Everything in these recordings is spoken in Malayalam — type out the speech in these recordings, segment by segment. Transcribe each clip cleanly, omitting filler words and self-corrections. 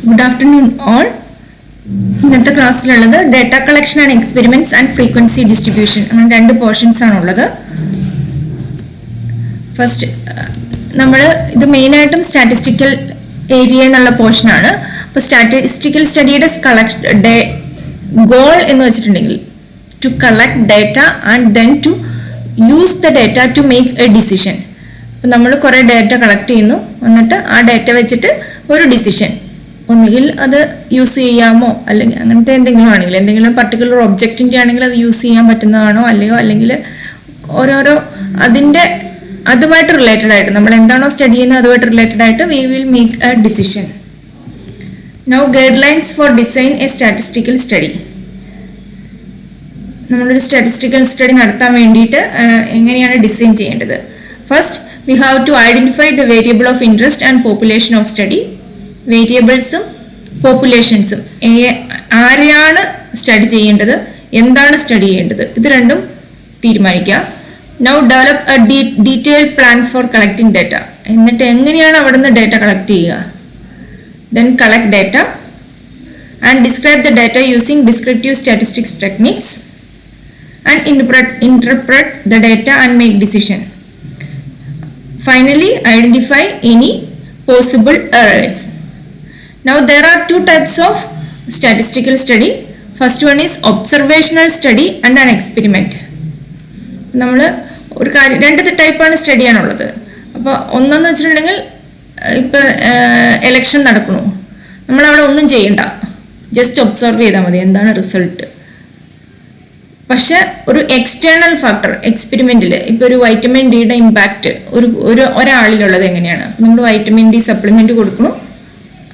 Good afternoon all. ഇന്നത്തെ ക്ലാസ്സിലുള്ളത് data collection and experiments and frequency distribution അങ്ങനെ രണ്ട് പോർഷൻസ് ആണുള്ളത്. ഫസ്റ്റ് നമ്മൾ ഇത് മെയിനായിട്ടും സ്റ്റാറ്റിസ്റ്റിക്കൽ ഏരിയ എന്നുള്ള പോർഷനാണ്. അപ്പോൾ സ്റ്റാറ്റിസ്റ്റിക്കൽ സ്റ്റഡിയുടെ ഗോൾ എന്ന് വെച്ചിട്ടുണ്ടെങ്കിൽ to collect data and then to use the data to make a decision. അപ്പം നമ്മൾ കുറേ ഡേറ്റ കളക്ട് ചെയ്യുന്നു, എന്നിട്ട് ആ ഡേറ്റ വെച്ചിട്ട് ഒരു ഡിസിഷൻ, ഒന്നുകിൽ അത് യൂസ് ചെയ്യാമോ അല്ലെങ്കിൽ അങ്ങനത്തെ എന്തെങ്കിലും ആണെങ്കിൽ, എന്തെങ്കിലും പർട്ടിക്കുലർ ഒബ്ജക്റ്റിൻ്റെ ആണെങ്കിൽ അത് യൂസ് ചെയ്യാൻ പറ്റുന്നതാണോ അല്ലയോ, അല്ലെങ്കിൽ ഓരോരോ അതിൻ്റെ അതുമായിട്ട് റിലേറ്റഡ് ആയിട്ട് നമ്മൾ എന്താണോ സ്റ്റഡി ചെയ്യുന്നത് അതുമായിട്ട് റിലേറ്റഡ് ആയിട്ട് we will make a decision. Now guidelines for design a statistical study. നമ്മളൊരു സ്റ്റാറ്റിസ്റ്റിക്കൽ സ്റ്റഡി നടത്താൻ വേണ്ടിയിട്ട് എങ്ങനെയാണ് ഡിസൈൻ ചെയ്യേണ്ടത്? First we have to identify the variable of interest and population of study. വേരിയബിൾസും പോപ്പുലേഷൻസും ആരെയാണ് സ്റ്റഡി ചെയ്യേണ്ടത്, എന്താണ് സ്റ്റഡി ചെയ്യേണ്ടത്, ഇത് രണ്ടും തീരുമാനിക്കുക. Now develop a detail plan for collecting data. എന്നിട്ട് എങ്ങനെയാണ് അവിടെ നിന്ന് ഡേറ്റ കളക്ട് ചെയ്യുക? Then collect data and describe the data using descriptive statistics techniques and interpret the data and make decision. Finally, identify any possible errors. Now there are two types of statistical study. First one is observational study and an experiment. നമ്മൾ ഒരു കാര്യം രണ്ട് ടൈപ്പാണ് സ്റ്റഡി ചെയ്യാനുള്ളത്. അപ്പോൾ ഒന്നെന്ന് വെച്ചിട്ടുണ്ടെങ്കിൽ ഇപ്പം എലക്ഷൻ നടക്കണു, നമ്മളവിടെ ഒന്നും ചെയ്യണ്ട, ജസ്റ്റ് ഒബ്സർവ് ചെയ്താൽ മതി എന്താണ് റിസൾട്ട്. പക്ഷെ ഒരു എക്സ്റ്റേണൽ ഫാക്ടർ എക്സ്പെരിമെൻറ്റിൽ ഇപ്പോൾ ഒരു വൈറ്റമിൻ ഡിയുടെ ഇമ്പാക്റ്റ് ഒരാളിലുള്ളത് എങ്ങനെയാണ്, നമ്മൾ വൈറ്റമിൻ ഡി സപ്ലിമെൻറ്റ് കൊടുക്കണു,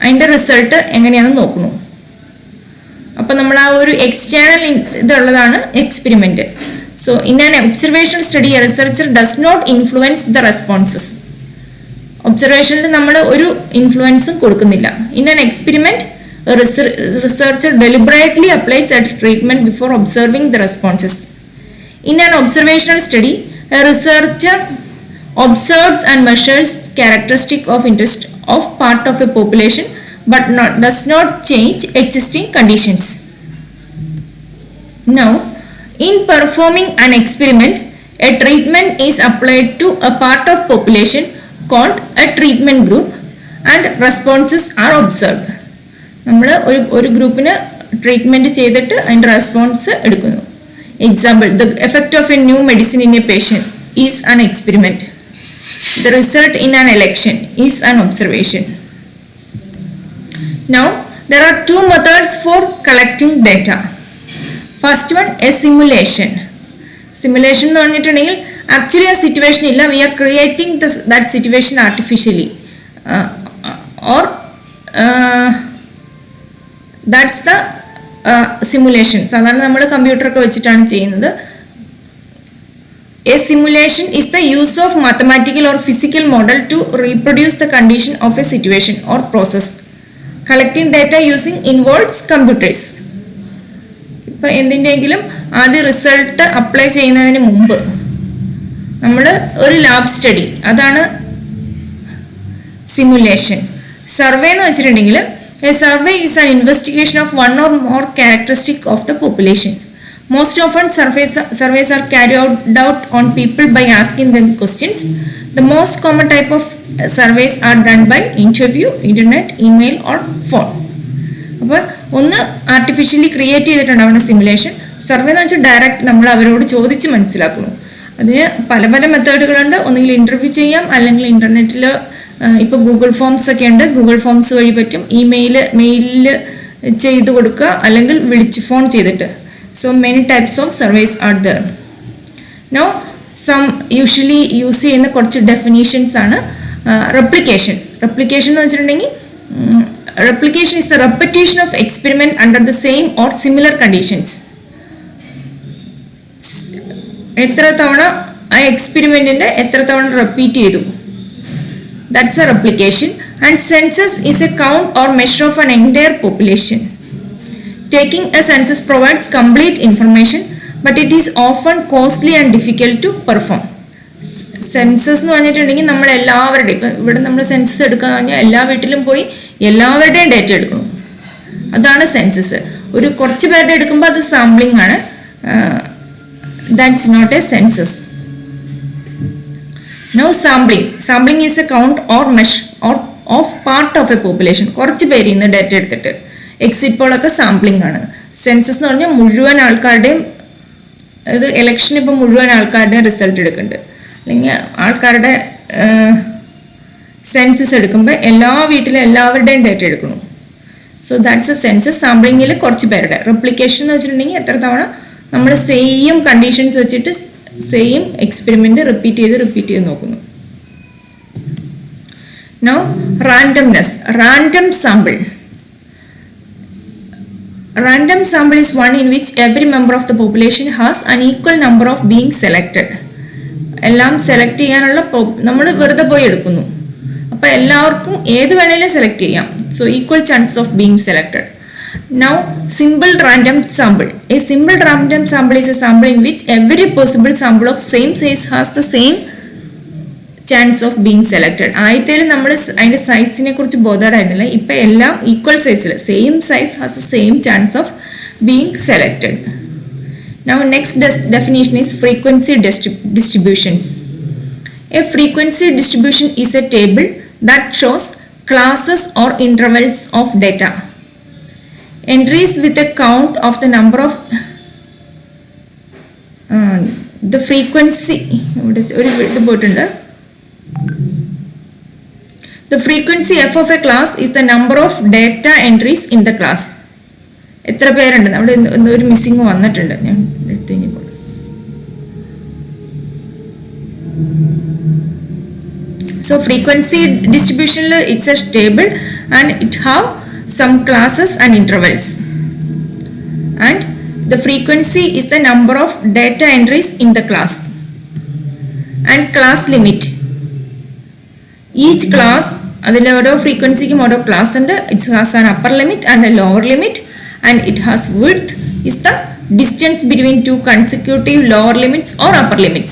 അതിൻ്റെ റിസൾട്ട് എങ്ങനെയാണെന്ന് നോക്കുന്നു. അപ്പം നമ്മൾ ആ ഒരു എക്സ്റ്റേണൽ ഇതുള്ളതാണ് experiment. So in an observational study a researcher does not influence the responses. ഒബ്സർവേഷനിൽ നമ്മൾ ഒരു ഇൻഫ്ലുവൻസും കൊടുക്കുന്നില്ല. In an experiment researcher deliberately applies a treatment before observing the responses. In an observational study, a researcher observes and measures characteristic of interest of part of a population but does not change existing conditions. Now, in performing an experiment, a treatment is applied to a part of population called a treatment group and responses are observed. നമ്മൾ ഒരു ഗ്രൂപ്പിന് ട്രീറ്റ്മെൻറ്റ് ചെയ്തിട്ട് അതിൻ്റെ റെസ്പോൺസ് എടുക്കുന്നു. Example, the effect of a new medicine in a patient is an experiment. The result in an election is an observation. Now there are two methods for collecting data. First one a simulation. Simulation എന്ന് പറഞ്ഞിട്ടുണ്ടെങ്കിൽ ആക്ച്വലി ആ സിറ്റുവേഷൻ ഇല്ല, we are creating that situation artificially or that's the simulation. സാധാരണ നമ്മൾ കമ്പ്യൂട്ടറൊക്കെ വെച്ചിട്ടാണ് ചെയ്യുന്നത്. A simulation is the use of mathematical or physical model to reproduce the condition of A situation or process. Collecting data using involves computers. ഇപ്പം എന്തിൻ്റെയെങ്കിലും ആദ്യം റിസൾട്ട് അപ്ലൈ ചെയ്യുന്നതിന് മുമ്പ് നമ്മൾ ഒരു ലാബ് സ്റ്റഡി, അതാണ് സിമുലേഷൻ. സർവേ എന്ന് വെച്ചിട്ടുണ്ടെങ്കിൽ a survey is an investigation of one or more characteristic of the population. Most often surveys are carried out on people by asking them questions. The most common type of surveys are done by interview, internet, email or phone. അപ്പോൾ ഒന്ന് ആർട്ടിഫിഷ്യലി ക്രിയേറ്റ് ചെയ്തിട്ടുണ്ടാവുന്ന സിമുലേഷൻ. സർവേ എന്ന് വെച്ചാൽ ഡയറക്റ്റ് നമ്മൾ അവരോട് ചോദിച്ച് മനസ്സിലാക്കുന്നു. അതിന് പല പല മെത്തേഡുകളുണ്ട്. ഒന്നുകിൽ ഇൻ്റർവ്യൂ ചെയ്യാം, അല്ലെങ്കിൽ ഇൻ്റർനെറ്റിൽ ഇപ്പോൾ ഗൂഗിൾ ഫോംസ് ഒക്കെ ഉണ്ട്, ഗൂഗിൾ ഫോംസ് വഴി പറ്റും. മെയിലിൽ ചെയ്ത് കൊടുക്കുക, അല്ലെങ്കിൽ വിളിച്ച് ഫോൺ ചെയ്തിട്ട്. So many types of surveys are there. No some usually use ചെയ്യുന്ന കുറച്ച് ഡെഫിനീഷൻസ് ആണ്. റെപ്ലിക്കേഷൻ. റെപ്ലിക്കേഷൻ എന്ന് വെച്ചിട്ടുണ്ടെങ്കിൽ replication is the repetition of experiment under the same or similar conditions. എത്ര തവണ ആ എക്സ്പെരിമെൻറ്റിൻ്റെ എത്ര തവണ റിപ്പീറ്റ് ചെയ്തു, that's a replication. And census is a count or measure of an entire population. Taking a census provides complete information, but it is often costly and difficult to perform. Census എന്ന് പറഞ്ഞിട്ടുണ്ടെങ്കിൽ നമ്മൾ എല്ലാവരുടെയും, ഇപ്പം ഇവിടെ നമ്മൾ സെൻസസ് എടുക്കാൻ കഴിഞ്ഞാൽ എല്ലാ വീട്ടിലും പോയി എല്ലാവരുടെയും ഡേറ്റ എടുക്കണം. അതാണ് സെൻസസ്. ഒരു കുറച്ച് പേരുടെ എടുക്കുമ്പോൾ അത് സാമ്പിളിംഗ് ആണ്. That's not a census. Now sampling is a count or measure or of part of a population. കുറച്ച് പേരിൽ നിന്ന് ഡേറ്റ എടുത്തിട്ട്. എക്സിറ്റ് പോളൊക്കെ സാമ്പിളിംഗ് ആണ്. സെൻസസ് എന്ന് പറഞ്ഞാൽ മുഴുവൻ ആൾക്കാരുടെയും, അത് ഇലക്ഷൻ ഇപ്പം മുഴുവൻ ആൾക്കാരുടെയും റിസൾട്ട് എടുക്കുന്നുണ്ട്. അല്ലെങ്കിൽ ആൾക്കാരുടെ സെൻസസ് എടുക്കുമ്പോൾ എല്ലാ വീട്ടിലും എല്ലാവരുടെയും ഡേറ്റ എടുക്കണം. So that's a census. സാമ്പിളിങ്ങിൽ കുറച്ച് പേരുടെ. റെപ്ലിക്കേഷൻ എന്ന് വെച്ചിട്ടുണ്ടെങ്കിൽ എത്ര തവണ നമ്മൾ സെയിം കണ്ടീഷൻസ് വെച്ചിട്ട് സെയിം എക്സ്പെരിമെന്റ് റിപ്പീറ്റ് ചെയ്ത് നോക്കുന്നു. Now randomness. Random sample is one in which every member of the population has an equal number of being selected. എല്ലാം സെലക്ട് ചെയ്യാനുള്ള നമ്മൾ വെറുതെ പോയി എടുക്കുന്നു. അപ്പോൾ എല്ലാവർക്കും ഏത് വേണേലും സെലക്ട് ചെയ്യാം. So equal chance of being selected. Now simple random sample. A simple random sample is a sample in which every possible sample of same size has the same chance of being selected. ആദ്യത്തേൽ നമ്മൾ അതിൻ്റെ സൈസിനെ കുറിച്ച് ബോധേഡായിരുന്നില്ല. ഇപ്പം എല്ലാം ഈക്വൽ സൈസിൽ same size has the same chance of being selected. Now next definition is frequency distributions. A frequency distribution is a table that shows classes or intervals of data. Entries with a count of the number of the frequency. The frequency f of a class is the number of data entries in the class. എത്ര പേരുണ്ട്? അവിടെ എന്തോ ഒരു മിസ്സിങ് വന്നിട്ടുണ്ട്. ഞാൻ എടുത്തു കഴിഞ്ഞപ്പോൾ. So frequency distribution it's a table and it have some classes and intervals, and the frequency is the number of data entries in the class. And class limit, each class അതിലെ ഓരോ ഫ്രീക്വൻസിക്കും ഓരോ ക്ലാസ് ഉണ്ട്. It has an upper limit and A lower limit, and it has width is the distance between two consecutive lower limits or upper limits.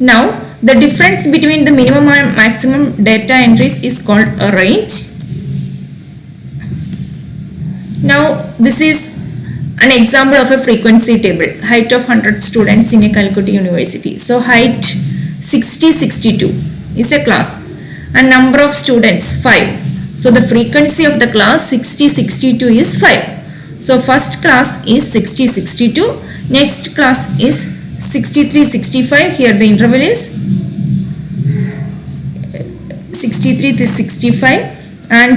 Now the difference between the minimum and maximum data entries is called a range. Now this is an example of a frequency table. Height of 100 students in a Calcutta University. So height 60-62 is a class and number of students 5. So the frequency of the class 60-62 is 5. So first class is 60-62, next class is 63-65. Here the interval is 63-65, and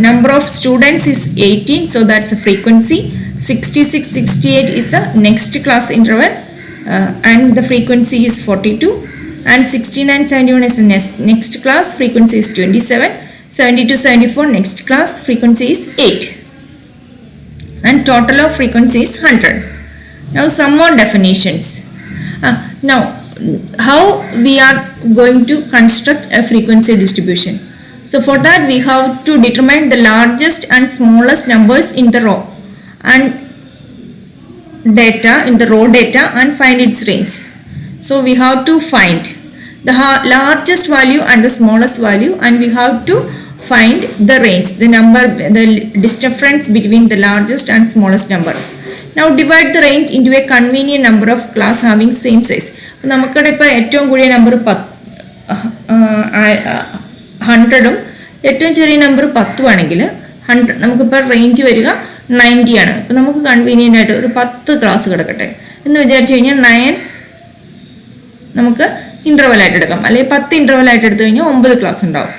number of students is 18. So that's a frequency. 66-68 is the next class interval, and the frequency is 42. And 69-71 is the next class, frequency is 27. 72-74 next class, frequency is 8. And total of frequency is 100. Now some more definitions. Now how we are going to construct a frequency distribution. So for that we have to determine the largest and smallest numbers in the row and data in the raw data and find its range. So we have to find the largest value and the smallest value, and we have to find the range, the number, the difference between the largest and smallest number. Now divide the range into a convenient number of class having same size. നമുക്കിവിടെ ഇപ്പോൾ ഏറ്റവും കൂടിയ നമ്പർ 100ഉം ഏറ്റവും ചെറിയ നമ്പർ 10 ആണെങ്കിൽ നമുക്കിപ്പോൾ റേഞ്ച് വരിക 90 ആണ്. അപ്പോൾ നമുക്ക് കൺവീനിയൻ്റ് ആയിട്ട് ഒരു 10 ക്ലാസ് കിടക്കട്ടെ എന്ന് വിചാരിച്ചു കഴിഞ്ഞാൽ 9 നമുക്ക് ഇൻ്റർവലായിട്ട് എടുക്കാം, അല്ലെങ്കിൽ 10 ഇൻ്റർവലായിട്ട് എടുത്തു കഴിഞ്ഞാൽ 9 ക്ലാസ് ഉണ്ടാവും.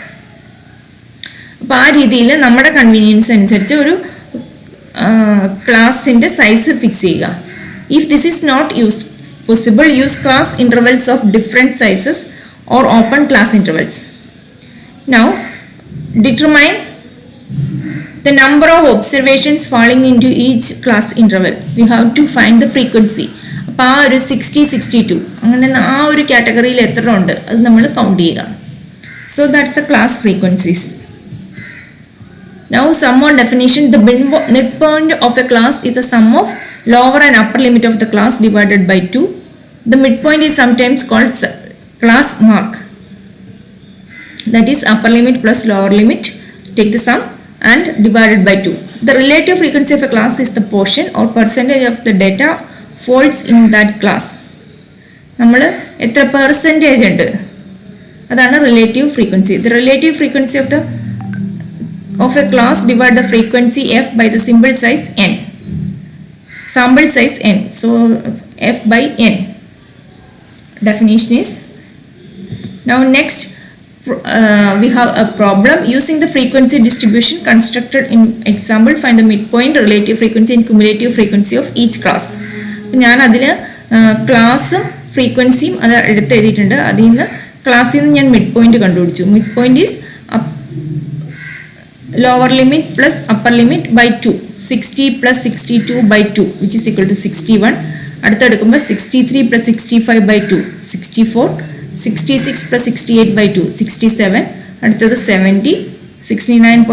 അപ്പോൾ ആ രീതിയിൽ നമ്മുടെ കൺവീനിയൻസ് അനുസരിച്ച് ഒരു ക്ലാസിൻ്റെ സൈസ് ഫിക്സ് ചെയ്യുക. If this is not possible, use class intervals of different sizes or open class intervals. Now determine the number of observations falling into each class interval. We have to find the frequency. അപ്പോൾ ആ ഒരു 60-62 അങ്ങനെ ആ ഒരു കാറ്റഗറിയിൽ എത്ര ഉണ്ട് അത് നമ്മൾ കൗണ്ട് ചെയ്യുക. So that's the class frequencies. Now some more definition. The midpoint of a class is the sum of lower and upper limit of the class divided by 2. The midpoint is sometimes called class mark. That is upper limit plus lower limit, take the sum, and divided by 2. The relative frequency of a class is the portion or percentage of the data falls in that class. നമ്മൾ എത്ര പെർസെൻറ്റേജ് ഉണ്ട് അതാണ് relative frequency. The relative frequency of a class divide the frequency f by the sample size n. So f by n. Definition is, now next we have a problem using the frequency distribution constructed in example. Find the midpoint, relative frequency and cumulative frequency of each class. ഞാൻ അതിൽ ക്ലാസ്സും ഫ്രീക്വൻസിയും അത് എടുത്ത് എഴുതിയിട്ടുണ്ട്. അതിൽ നിന്ന് ക്ലാസ്സിൽ നിന്ന് ഞാൻ മിഡ് പോയിന്റ് കണ്ടുപിടിച്ചു. Mid point is lower limit plus upper limit by 2, 60 plus 62 by 2 which is equal to 61. അടുത്ത എടുക്കുമ്പോൾ 63 plus 65 by 2 64, 66 plus 68 by 2 67, അടുത്തത് 70, 69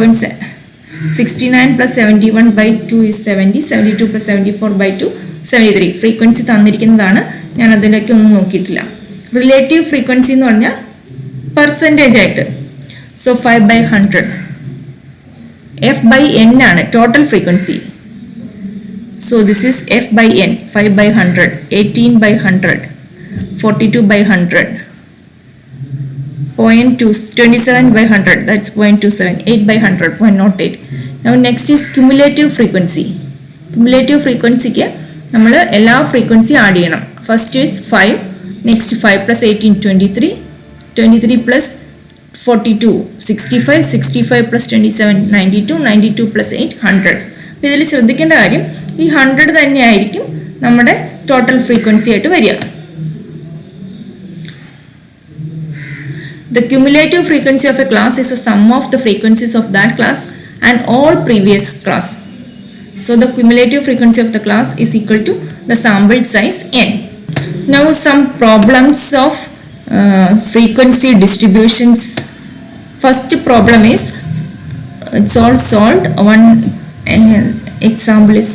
plus 71 by 2 is 70, 72 plus 74 by 2 73. Frequency തന്നിരിക്കുന്നതാണ്, ഞാൻ അതിലേക്ക് ഒന്നും നോക്കിയിട്ടില്ല. റിലേറ്റീവ് ഫ്രീക്വൻസി എന്ന് പറഞ്ഞാൽ പെർസെൻറ്റേജ് ആയിട്ട്. So 5 by 100. f by n ആണ് total frequency. So this is f by n, 5 by 100, 18 by 100, 42 by 100, 27 by 100, that's 0.27, 8 by 100, 0.08. Now next is cumulative frequency. Cumulative frequency ക്ക് നമ്മൾ എല്ലാ ഫ്രീക്വൻസി ആഡ് ചെയ്യണം. First is 5, next 5 plus 18 23, 23 plus 42 65, 65 plus 27 92, 92 plus 8 100. അപ്പോൾ ഇതിൽ ശ്രദ്ധിക്കേണ്ട കാര്യം ഈ 100 തന്നെയായിരിക്കും നമ്മുടെ ടോട്ടൽ ഫ്രീക്വൻസി ആയിട്ട് വരിക. The cumulative frequency of a class is the sum of the frequencies of that class and all previous class. So the cumulative frequency of the class is equal to the sample size n. Now some problems of frequency distributions. First problem is, it's all solved. One example is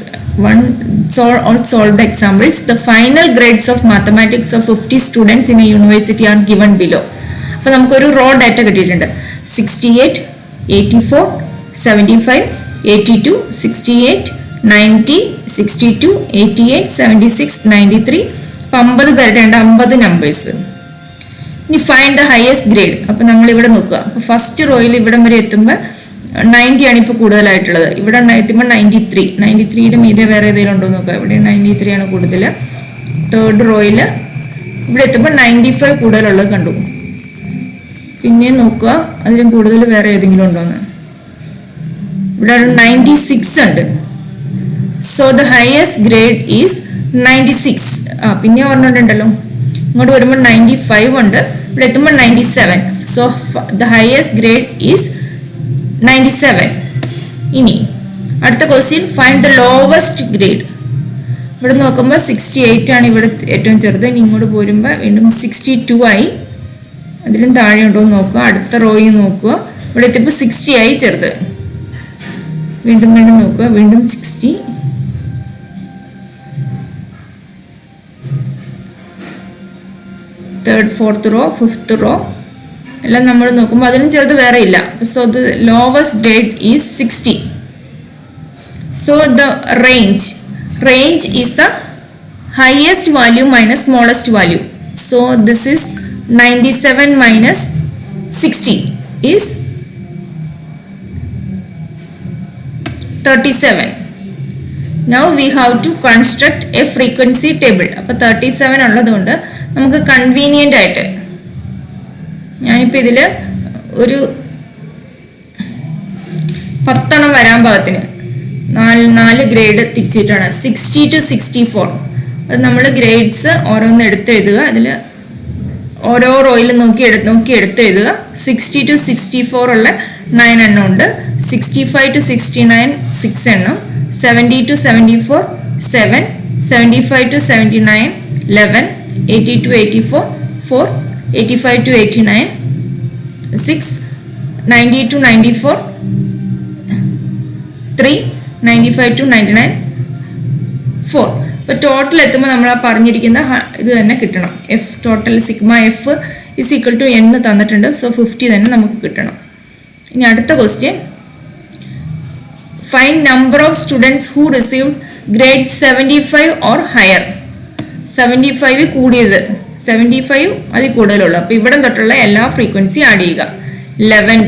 all solved examples. The final grades of mathematics of 50 students in a university are given below. അപ്പോൾ നമുക്കൊരു റോ ഡാറ്റ കിട്ടിയിട്ടുണ്ട്. 68, 84, 75, 82, 68, 90, 62, 88, 76, 93. അപ്പോൾ 50 പേരുടെ 50 നമ്പേഴ്സ്. ഇനി ഫൈൻഡ് ദ ഹയസ്റ്റ് ഗ്രേഡ്. അപ്പോൾ നമ്മളിവിടെ നോക്കുക. അപ്പോൾ ഫസ്റ്റ് റോയിൽ ഇവിടം വരെ എത്തുമ്പോൾ 90 ആണ് ഇപ്പോൾ കൂടുതലായിട്ടുള്ളത്. ഇവിടെ എത്തുമ്പോൾ 93. 93യുടെ മീതെ വേറെ ഏതെങ്കിലും ഉണ്ടോ നോക്കുക. ഇവിടെ 93 ആണ് കൂടുതൽ. തേർഡ് റോയിൽ ഇവിടെ എത്തുമ്പോൾ 95 കൂടുതലുള്ളത് കണ്ടു. പിന്നെ നോക്കുക അതിലും കൂടുതൽ വേറെ ഏതെങ്കിലും ഉണ്ടോയെന്ന്. ഇവിടെ 96 ഉണ്ട്. So the highest grade is 96. പിന്നെ പറഞ്ഞിട്ടുണ്ടല്ലോ ഇങ്ങോട്ട് വരുമ്പോൾ 95 ഉണ്ട്, ഇവിടെ എത്തുമ്പോൾ 97. So the highest grade is 97. ഇനി അടുത്ത question, find the lowest grade. ഇവിടെ നോക്കുമ്പോൾ 68 ആണ് ഇവിടെ ഏറ്റവും ചെറുത്. ഇനി ഇങ്ങോട്ട് പോരുമ്പോൾ വീണ്ടും 62 ആയി. അതിലും താഴെ ഉണ്ടോ എന്ന് നോക്കുക. അടുത്ത റോയിൽ നോക്കുക, ഇവിടെ എത്തിയപ്പോൾ 60 ആയി ചെറുത്. വീണ്ടും നോക്കുക, വീണ്ടും 60. Third, fourth row, fifth row എല്ലാം നമ്മൾ നോക്കുമ്പോൾ അതിലും ചെറുത് വേറെ ഇല്ല. So the lowest grade is 60. So the range is the highest value minus smallest value. So this is 97 minus 60 is 37. Now we have to construct a frequency table. അപ്പോൾ 37 ഉള്ളതുകൊണ്ട് നമുക്ക് കൺവീനിയൻ്റ് ആയിട്ട് ഞാനിപ്പോൾ ഇതിൽ ഒരു 10 വരാൻ പാകത്തിന് 4 ഗ്രേഡ് തിരിച്ചിട്ടാണ് 60 to 64. അത് നമ്മൾ ഗ്രേഡ്സ് ഓരോന്ന് എടുത്തെഴുതുക. അതിൽ ഓരോ റോയിൽ നോക്കി എടുത്തെഴുതുക. 60 to 64 ഉള്ള 9 എണ്ണം ഉണ്ട്. 65 to 69 6 എണ്ണം. 70 to 74 7, 75 to 79 11, 80 to 84 4, 85 to 89 6, 90 to 94 3, 95 to 99 4. ഇപ്പോൾ ടോട്ടൽ എത്തുമ്പോൾ നമ്മൾ ആ പറഞ്ഞിരിക്കുന്ന ഇത് തന്നെ കിട്ടണം. F total sigma f is equal to എന്ന് തന്നിട്ടുണ്ട്. സോ 50 തന്നെ നമുക്ക് കിട്ടണം. ഇനി അടുത്ത question, Find number of students who received grade 75 or higher. 75 കൂടിയത് 75 അതിൽ കൂടുതലുള്ള. അപ്പോൾ ഇവിടെ തൊട്ടുള്ള എല്ലാ ഫ്രീക്വൻസി ആഡ് ചെയ്യുക. 11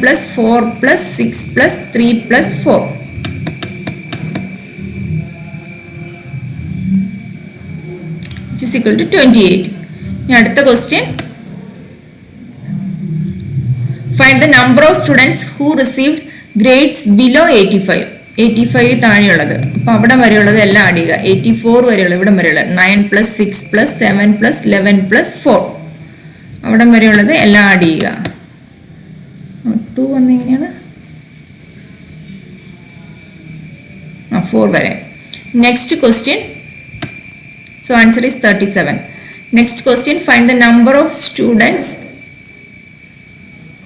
plus 4 plus 6 plus 3 plus 4. Which is equal to 28. ഇനി അടുത്ത question. Find the number of students who received grades below 85. 85 താഴെയുള്ളത്. അപ്പോൾ അവിടെ വരെയുള്ളത് എല്ലാം ആഡ് ചെയ്യുക. 84 വരെയുള്ള ഇവിടെ വരെയുള്ളത് 9 plus 6 plus 7 plus 11 plus 4. അവിടെ വരെയുള്ളത് എല്ലാം ആഡ് ചെയ്യുക. 2 വന്നിങ്ങനെയാണ് 4 വരെ. Next question. So answer is 37. Next question, find the number of students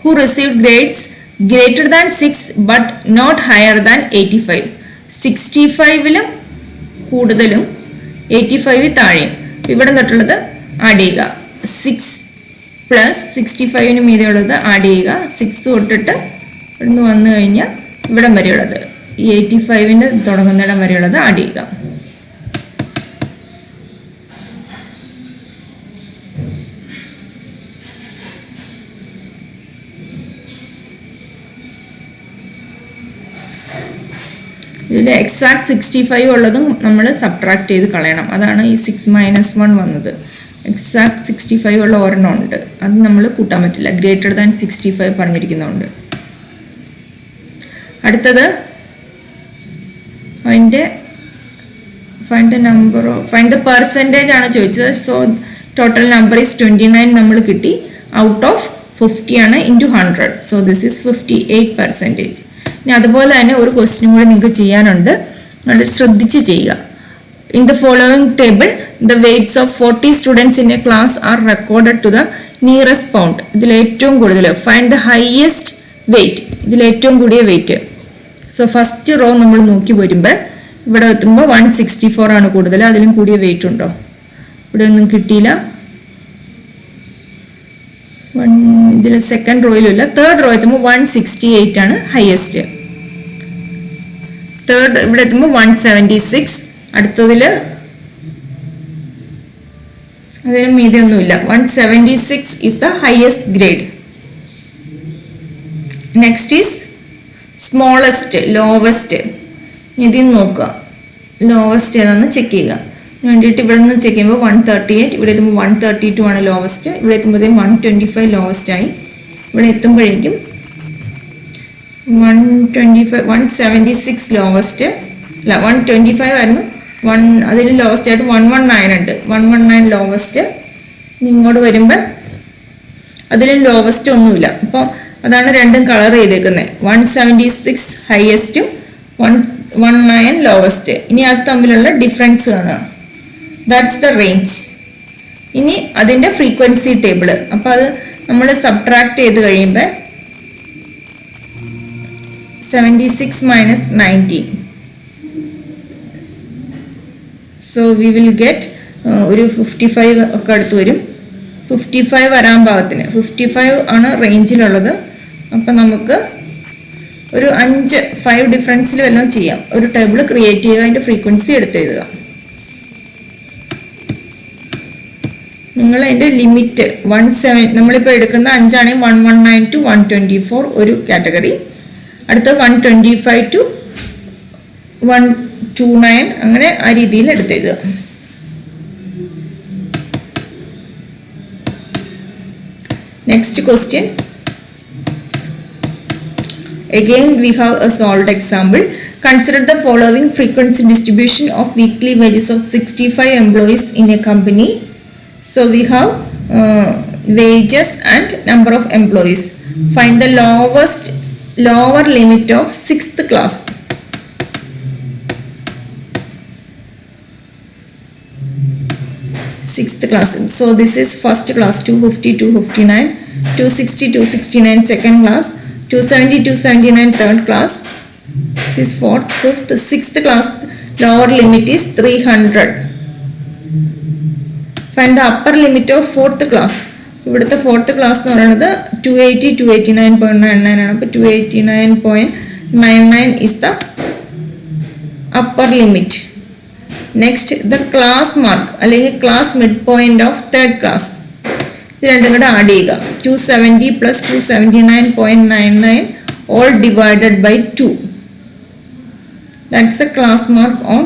who received grades greater than 6 but not higher than 85. 65ലും കൂടുതലും 85 താഴെയും. ഇവിടെ തൊട്ടുള്ളത് ആഡ് ചെയ്യുക. 6 പ്ലസ് 65ന് മീതെയുള്ളത് ആഡ് ചെയ്യുക. 6 തൊട്ടിട്ട് ഇവിടുന്ന് വന്നു കഴിഞ്ഞാൽ ഇവിടം വരെയുള്ളത് ഈ 85ന് തുടങ്ങുന്നിടം വരെയുള്ളത് ആഡ് ചെയ്യുക. ഇതിൽ എക്സാക്ട് 65 ഉള്ളതും നമ്മൾ സബ്ട്രാക്ട് ചെയ്ത് കളയണം. അതാണ് ഈ 6 - 1 വന്നത്. എക്സാക്ട് 65 ഉള്ള ഒരെണ്ണം ഉണ്ട്, അത് നമ്മൾ കൂട്ടാൻ പറ്റില്ല, ഗ്രേറ്റർ ദാൻ 65 പറഞ്ഞിരിക്കുന്നതുകൊണ്ട്. അടുത്തത് ഫൈൻഡ് ദ പെർസെൻറ്റേജ് ആണ് ചോദിച്ചത്. സോ ടോട്ടൽ നമ്പർ ഈസ് 29 നമ്മൾ കിട്ടി. ഔട്ട് ഓഫ് 50 ആണ് ഇൻറ്റു 100. So this is 58%. ഇനി അതുപോലെ തന്നെ ഒരു ക്വസ്റ്റ്യൻ കൂടി നിങ്ങൾക്ക് ചെയ്യാനുണ്ട്, വളരെ ശ്രദ്ധിച്ച് ചെയ്യുക. In the following table the weights of 40 students in a class are recorded to the nearest pound. ഇതിൽ ഏറ്റവും കൂടുതൽ ഫൈൻഡ് ദ ഹയസ്റ്റ് വെയ്റ്റ്, ഇതിൽ ഏറ്റവും കൂടിയ വെയ്റ്റ്. സോ ഫസ്റ്റ് റോ നമ്മൾ നോക്കി വരുമ്പോൾ ഇവിടെ എത്തുമ്പോൾ 164 ആണ് കൂടുതൽ. അതിലും കൂടിയ വെയ്റ്റ് ഉണ്ടോ? ഇവിടെ ഒന്നും കിട്ടിയില്ല. ഇതിൽ സെക്കൻഡ് റോയിലില്ല. തേർഡ് റോ എത്തുമ്പോൾ 168 ആണ് ഹയസ്റ്റ്. തേർഡ് ഇവിടെ എത്തുമ്പോൾ 176. അടുത്തതിൽ അതിന് മീതിയൊന്നുമില്ല. 176 is the highest grade. Next is smallest, lowest. ഇതിൽ നോക്കുക ലോവസ്റ്റ് ഏതാണെന്ന് ചെക്ക് ചെയ്യുക. വേണ്ടിയിട്ട് ഇവിടെ നിന്ന് ചെക്ക് ചെയ്യുമ്പോൾ 138, ഇവിടെ എത്തുമ്പോൾ 132 ആണ് ലോവസ്റ്റ്. ഇവിടെ എത്തുമ്പോഴത്തേക്കും 125 ലോവസ്റ്റ് ആയി. ഇവിടെ എത്തുമ്പോഴേക്കും 176 ലോവസ്റ്റ് അല്ല 125 ആയിരുന്നു. അതിൽ ലോവസ്റ്റ് ആയിട്ട് 119 ഉണ്ട്. 119 ലോവസ്റ്റ്. ഇങ്ങോട്ട് വരുമ്പോൾ അതിലും ലോവസ്റ്റ് ഒന്നുമില്ല. അപ്പോൾ അതാണ് രണ്ടും കളർ ചെയ്തേക്കുന്നത്. 176 ഹയസ്റ്റും 119 ലോവസ്റ്റ്. ഇനി അത് തമ്മിലുള്ള ഡിഫറൻസ് കാണുക. That's the range. ഇനി അതിൻ്റെ ഫ്രീക്വൻസി ടേബിൾ. അപ്പോൾ അത് നമ്മൾ സബ്ട്രാക്ട് ചെയ്ത് കഴിയുമ്പോൾ 76 minus 19. So we will get ഒരു 55 ഒക്കെ അടുത്ത് വരും. 55 വരാൻ പാകത്തിന് 55 ആണ് റേഞ്ചിലുള്ളത്. അപ്പം നമുക്ക് ഒരു 5 ഡിഫറൻസിൽ വല്ലതും ചെയ്യാം. ഒരു ടേബിൾ ക്രിയേറ്റ് ചെയ്യുക, അതിൻ്റെ ഫ്രീക്വൻസി എടുത്തെഴുതുക. നിങ്ങൾ അതിൻ്റെ ലിമിറ്റ് 17 നമ്മളിപ്പോൾ എടുക്കുന്ന 5 ആണെങ്കിൽ 119 to 124 ഒരു കാറ്റഗറി. അടുത്ത 125 to 129 അങ്ങനെ ആ രീതിയിൽ എടുത്തെഴുതുക. Next question. Again we have a solved example. Consider the following frequency distribution of weekly wages of 65 employees in a company. So we have wages and number of employees. Find the lower limit of 6th class. Sixth class. So this is first class 250, 259, 260, 269 second class, 270, 279 third class. This is fourth, fifth, sixth class. Lower limit is 300. Find the upper limit of fourth class. ഇവിടുത്തെ ഫോർത്ത് ക്ലാസ് എന്ന് പറയുന്നത് 280 289.99 ആണ്. അപ്പോൾ 289.99 is the upper limit. Next the class mark അല്ലെങ്കിൽ class mid point of third class. ഇത് രണ്ടും കൂടെ ആഡ് ചെയ്യുക. 270 plus 279.99 all divided by 2. That's the class mark on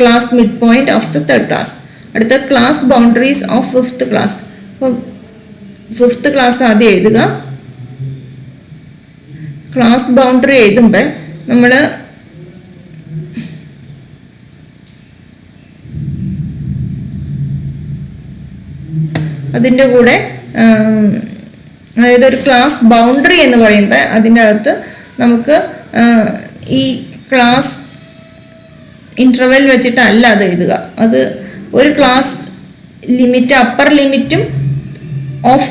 class midpoint of the third class. അടുത്ത class boundaries of fifth class. അപ്പോൾ ഫിഫ്ത്ത് ക്ലാസ് ആദ്യം എഴുതുക. ക്ലാസ് ബൗണ്ടറി എഴുതുമ്പോൾ നമ്മൾ അതിൻ്റെ കൂടെ അതായത് ഒരു ക്ലാസ് ബൗണ്ടറി എന്ന് പറയുമ്പോൾ അതിൻ്റെ അകത്ത് നമുക്ക് ഈ ക്ലാസ് ഇൻ്റർവെൽ വെച്ചിട്ടല്ല അത് എഴുതുക. അത് ഒരു ക്ലാസ് ലിമിറ്റ് അപ്പർ ലിമിറ്റും ഓഫ്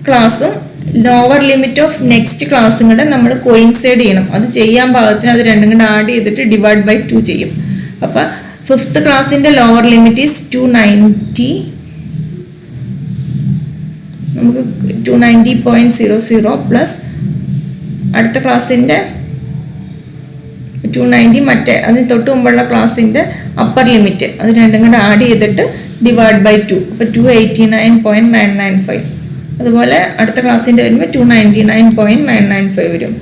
ക്ലാസ്സും ലോവർ ലിമിറ്റ് ഓഫ് നെക്സ്റ്റ് ക്ലാസ്സും കൂടെ നമ്മൾ കോയിൻസൈഡ് ചെയ്യണം. അത് ചെയ്യാൻ പാകത്തിന് അത് രണ്ടും കൂടെ ആഡ് ചെയ്തിട്ട് ഡിവൈഡ് ബൈ 2 ചെയ്യും. അപ്പോൾ ഫിഫ്ത്ത് ക്ലാസ്സിൻ്റെ ലോവർ ലിമിറ്റ് ഈസ് 290. നമുക്ക് 290.00 പ്ലസ് അടുത്ത ക്ലാസ്സിൻ്റെ 290 മറ്റേ അതിന് തൊട്ട് മുമ്പുള്ള ക്ലാസ്സിൻ്റെ അപ്പർ ലിമിറ്റ് അത് രണ്ടും കൂടെ ആഡ് ചെയ്തിട്ട് ഡിവൈഡ് ബൈ 2. അപ്പോൾ 289.995. അതുപോലെ അടുത്ത ക്ലാസ്സിൻ്റെ വരുമ്പോൾ 299.995 വരും.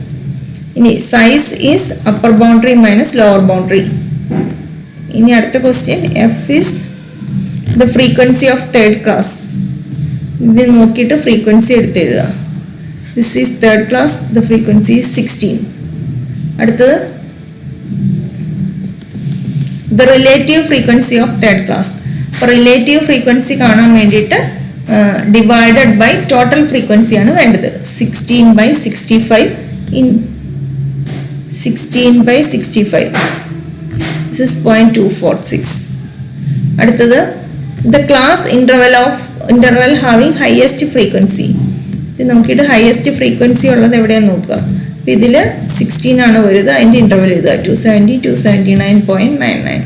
ഇനി size is upper boundary minus lower boundary. ഇനി അടുത്ത question F is the frequency of third class. ഇത് നോക്കിയിട്ട് ഫ്രീക്വൻസി എടുത്ത് എഴുതുക. This is third class, the frequency is 16. അടുത്തത് the relative frequency of third class. അപ്പോൾ റിലേറ്റീവ് ഫ്രീക്വൻസി കാണാൻ വേണ്ടിയിട്ട് ഡിവൈഡഡ് ബൈ ടോട്ടൽ ഫ്രീക്വൻസിയാണ് വേണ്ടത്. 16/65 ഇൻ 16/65. This is 0.246. അടുത്തത് the class interval having highest frequency. ഇത് നോക്കിയിട്ട് ഹയസ്റ്റ് ഫ്രീക്വൻസി ഉള്ളത് എവിടെയാന്ന് നോക്കുക. അപ്പോൾ ഇതിൽ 16 ആണ് വരുന്നത്. അതിൻ്റെ ഇന്റർവെൽ എഴുതുക 270 279.99.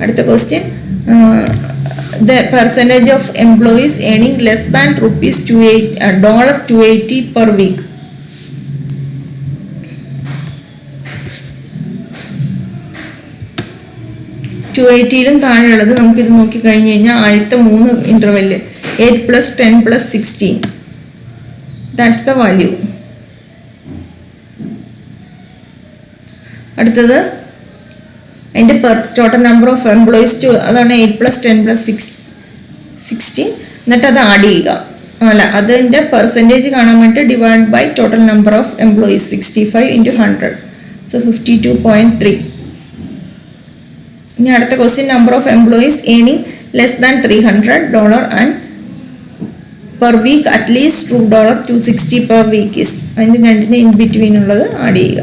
അടുത്ത question the percentage of employees earning less than $280 per week. $280 താഴെയുള്ളത് നമുക്കിത് നോക്കിക്കഴിഞ്ഞ് കഴിഞ്ഞാൽ ആദ്യത്തെ 3 ഇൻ്റർവെല്ല് 8 + 10 + 16. That's the value. അടുത്തത് അതിൻ്റെ ടോട്ടൽ നമ്പർ ഓഫ് എംപ്ലോയീസ് അതാണ് 8 + 10 + 16. എന്നിട്ട് അത് ആഡ് ചെയ്യുക. അല്ല, അതിൻ്റെ പെർസെൻറ്റേജ് കാണാൻ വേണ്ടിയിട്ട് divide by total number of employees 65 × 100. So 52.3. ഇനി അടുത്ത question number of employees earning less than $300 and per week at least $260 per week is. അതിൻ്റെ രണ്ടിന് ഇൻ ബിറ്റ്വീൻ ഉള്ളത് ആഡ് ചെയ്യുക.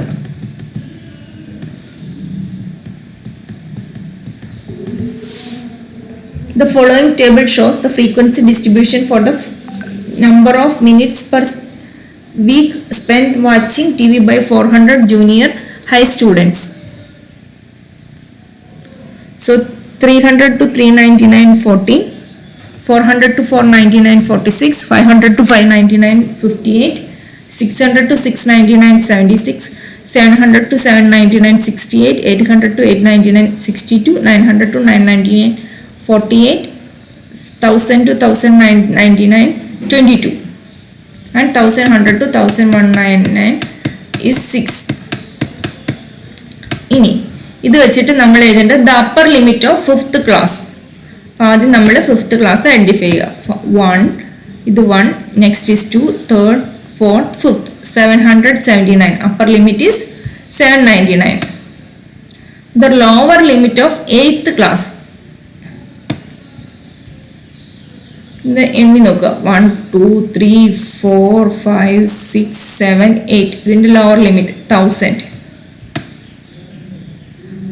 The following table shows the frequency distribution for the number of minutes per week spent watching TV by 400 junior high students. So 300 to 399 14, 400 to 499 46, 500 to 599 58, 600 to 699 76, 700 to 799 68, 800 to 899 62, 900 to 999 48, 1000 to 1099 22, and 1100 to 1199 is 6. ഇനി ഇത് വെച്ചിട്ട് നമ്മൾ എഴുതേണ്ടത് the upper limit of fifth class. അപ്പോൾ ആദ്യം നമ്മൾ ഫിഫ്ത്ത് ക്ലാസ് ഐഡൻറ്റിഫൈ ചെയ്യുക. 1 ഇത് 1, next is 2, third, fourth, fifth. 779 upper limit is 799. The lower limit of eighth class ഇത് എണ്ണി നോക്കുക. 1 2 3 4 5 6 7 8. ഇതിൻ്റെ ലോവർ ലിമിറ്റ് 1000.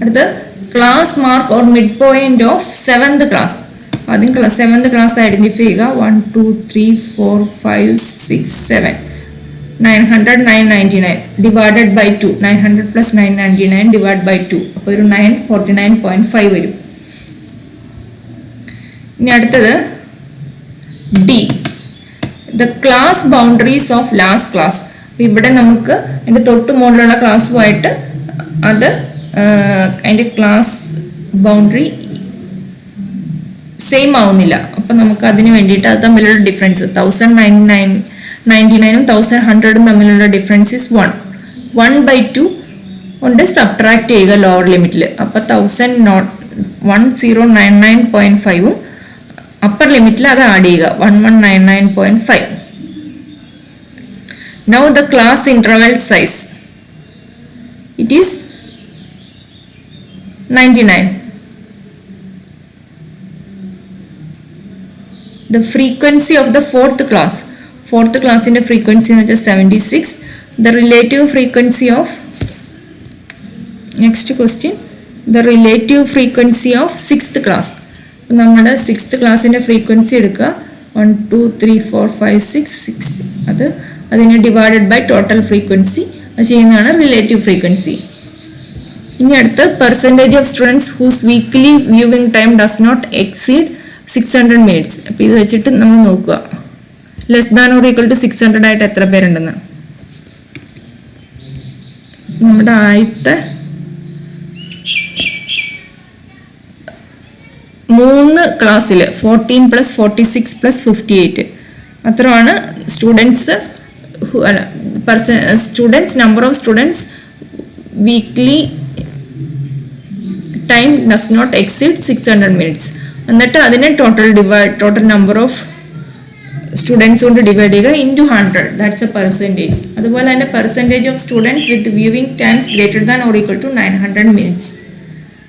അടുത്ത് class mark or mid point of seventh class. ആദ്യം സെവൻത് ക്ലാസ് ഐഡൻറ്റിഫൈ ചെയ്യുക. 1 2 3 4 5 6 7. 900 999 divided by 2. 900 plus 999 divided by 2. അപ്പോൾ ഒരു 949.5 വരും. ഇനി അടുത്തത് D. The class boundaries of last class. ഇവിടെ നമുക്ക് അതിൻ്റെ തൊട്ട് മുകളിലുള്ള ക്ലാസ്സുമായിട്ട് അത് അതിൻ്റെ ക്ലാസ് ബൗണ്ടറി സെയിം ആവുന്നില്ല. അപ്പം നമുക്ക് അതിന് വേണ്ടിയിട്ട് അത് തമ്മിലുള്ള ഡിഫറൻസ് 1099 1100 തമ്മിലുള്ള ഡിഫറൻസ് ഇസ് 1/2 കൊണ്ട് സബ്ട്രാക്ട് ചെയ്യുക ലോവർ ലിമിറ്റിൽ. അപ്പം 1099.5 അപ്പർ ലിമിറ്റിൽ അത് ആഡ് ചെയ്യുക 1199.5. Now the class interval size, it is 99. The frequency of the fourth class in the frequency is 76. The relative frequency of, next question, the relative frequency of sixth class. നമ്മുടെ സിക്സ്ത് ക്ലാസ്സിൻ്റെ ഫ്രീക്വൻസി എടുക്കുക 1 2 3 4 5 6 അതിനെ ഡിവൈഡഡ് ബൈ ടോട്ടൽ ഫ്രീക്വൻസി അത് ചെയ്യുന്നതാണ് റിലേറ്റീവ് ഫ്രീക്വൻസി. ഇനി അടുത്ത് percentage of students whose weekly viewing time does not exceed 600 minutes. അപ്പോൾ ഇത് വെച്ചിട്ട് നമ്മൾ നോക്കുക less than or equal to 600 ആയിട്ട് എത്ര പേരുണ്ടെന്ന്. നമ്മുടെ ആദ്യത്തെ 3 ക്ലാസ്സിൽ 14 + 46 + 58 അത്രയാണ് students number of students weekly time does not exceed 600 minutes. എന്നിട്ട് അതിനെ ടോട്ടൽ നമ്പർ ഓഫ് സ്റ്റുഡൻസ് കൊണ്ട് ഡിവൈഡ് ചെയ്യുക ഇൻറ്റു 100. That's a percentage. അതുപോലെ തന്നെ percentage of students with viewing times greater than or equal to 900 minutes.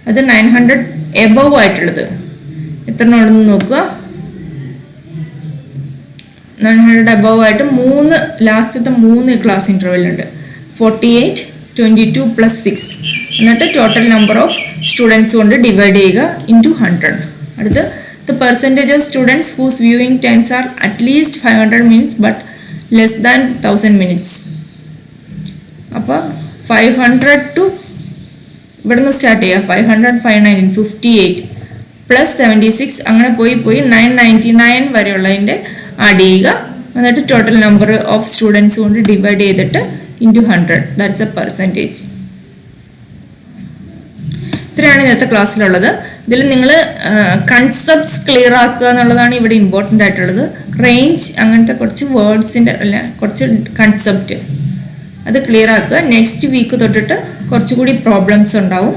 അത് 900 എബവ് ആയിട്ടുള്ളത് എത്ര ഉണ്ടെന്ന് നോക്കുക. 900 എബവ് ആയിട്ട് ലാസ്റ്റത്തെ 3 ക്ലാസ് ഇൻ്റർവെല്ലുണ്ട് 48 22 + 6. എന്നിട്ട് ടോട്ടൽ നമ്പർ ഓഫ് സ്റ്റുഡൻസ് കൊണ്ട് ഡിവൈഡ് ചെയ്യുക ഇൻറ്റു 100. അടുത്ത് the percentage of students whose viewing times are at least 500 minutes but less than 1000 minutes. അപ്പോൾ 500 to ഇവിടെ നിന്ന് സ്റ്റാർട്ട് ചെയ്യുക 500 519 58 + 76 അങ്ങനെ പോയി 999 വരെയുള്ളതിൻ്റെ ആഡ് ചെയ്യുക. എന്നിട്ട് ടോട്ടൽ നമ്പർ ഓഫ് സ്റ്റുഡൻസ് കൊണ്ട് ഡിവൈഡ് ചെയ്തിട്ട് ഇൻറ്റു 100. That's a percentage. ഇത്രയാണ് ഇന്നത്തെ ക്ലാസ്സിലുള്ളത്. ഇതിൽ നിങ്ങൾ കൺസെപ്റ്റ്സ് ക്ലിയർ ആക്കുക എന്നുള്ളതാണ് ഇവിടെ ഇമ്പോർട്ടൻ്റ് ആയിട്ടുള്ളത്. റേഞ്ച് അങ്ങനത്തെ കുറച്ച് വേർഡ്സിൻ്റെ കുറച്ച് കൺസെപ്റ്റ് അത് ക്ലിയർ ആക്കുക. നെക്സ്റ്റ് വീക്ക് തൊട്ടിട്ട് കുറച്ചുകൂടി പ്രോബ്ലംസ് ഉണ്ടാവും.